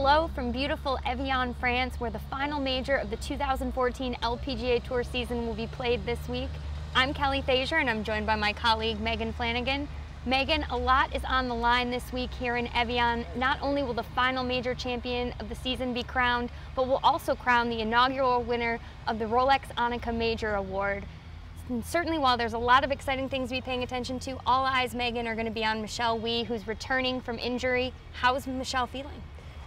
Hello from beautiful Evian, France, where the final major of the 2014 LPGA Tour season will be played this week. I'm Kelly Thesier, and I'm joined by my colleague Meghan Flanagan. Meghan, a lot is on the line this week here in Evian. Not only will the final major champion of the season be crowned, but we'll also crown the inaugural winner of the Rolex Annika Major Award. And certainly, while there's a lot of exciting things to be paying attention to, all eyes, Meghan, are going to be on Michelle Wie, who's returning from injury. How's Michelle feeling?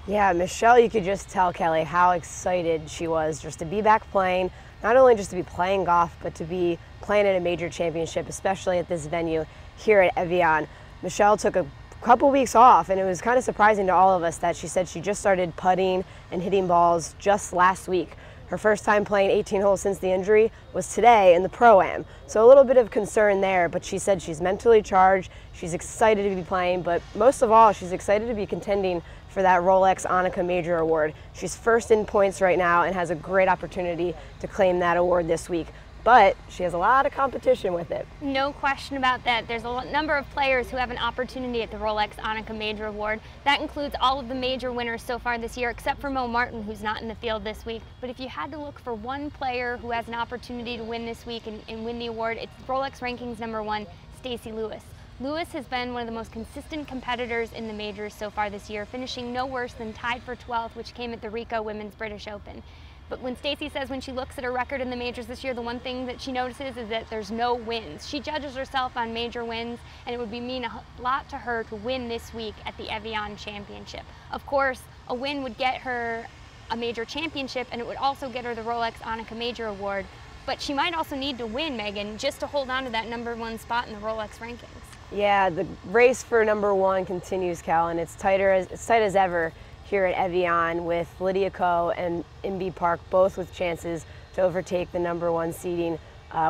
Yeah, Michelle, you could just tell, Kelly, how excited she was just to be back playing, not only just to be playing golf, but to be playing at a major championship, especially at this venue here at Evian. Michelle took a couple weeks off, and it was kind of surprising to all of us that she said she just started putting and hitting balls just last week. Her first time playing 18 holes since the injury was today in the Pro-Am. So a little bit of concern there, but she said she's mentally charged, she's excited to be playing, but most of all, she's excited to be contending for that Rolex Annika Major Award. She's first in points right now and has a great opportunity to claim that award this week. But she has a lot of competition with it. No question about that. There's a number of players who have an opportunity at the Rolex Annika Major Award. That includes all of the major winners so far this year, except for Mo Martin, who's not in the field this week. But if you had to look for one player who has an opportunity to win this week and win the award, it's Rolex Rankings #1, Stacy Lewis. Lewis has been one of the most consistent competitors in the majors so far this year, finishing no worse than tied for 12th, which came at the Rico Women's British Open. But when Stacy says when she looks at her record in the majors this year, the one thing that she notices is that there's no wins. She judges herself on major wins, and it would mean a lot to her to win this week at the Evian Championship. Of course, a win would get her a major championship, and it would also get her the Rolex Annika Major Award. But she might also need to win, Meghan, just to hold on to that #1 spot in the Rolex rankings. Yeah, the race for #1 continues, Cal, and it's tight as ever here at Evian, with Lydia Ko and Inbee Park both with chances to overtake the #1 seeding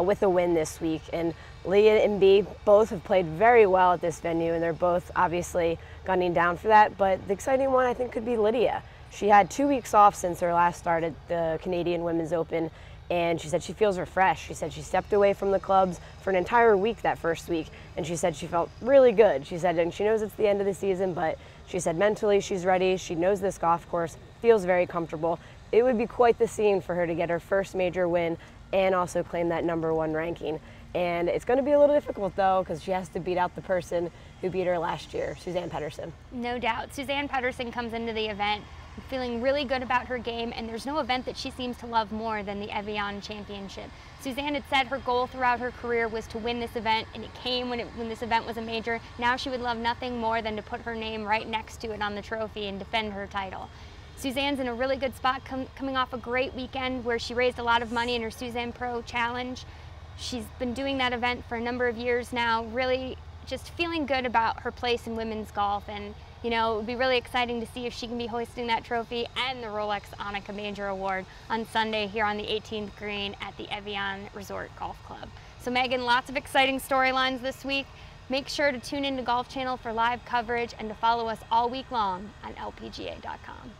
with a win this week. And Lydia and Inbee both have played very well at this venue, and they're both obviously gunning down for that. But the exciting one, I think, could be Lydia. She had 2 weeks off since her last start at the Canadian Women's Open, and she said she feels refreshed. She said she stepped away from the clubs for an entire week that first week, and she said she felt really good. She said, and she knows it's the end of the season, but she said mentally she's ready. She knows this golf course, feels very comfortable. It would be quite the scene for her to get her first major win and also claim that #1 ranking. And it's going to be a little difficult, though, because she has to beat out the person who beat her last year, Suzann Pettersen. No doubt. Suzann Pettersen comes into the event feeling really good about her game, and there's no event that she seems to love more than the Evian Championship. Suzann had said her goal throughout her career was to win this event, and it came when this event was a major. Now she would love nothing more than to put her name right next to it on the trophy and defend her title. Suzann's in a really good spot coming off a great weekend where she raised a lot of money in her Suzann Pro Challenge. She's been doing that event for a number of years now, really just feeling good about her place in women's golf. And you know, it would be really exciting to see if she can be hoisting that trophy and the Rolex Annika Major Award on Sunday here on the 18th green at the Evian Resort Golf Club. So Meghan, lots of exciting storylines this week. Make sure to tune into Golf Channel for live coverage and to follow us all week long on LPGA.com.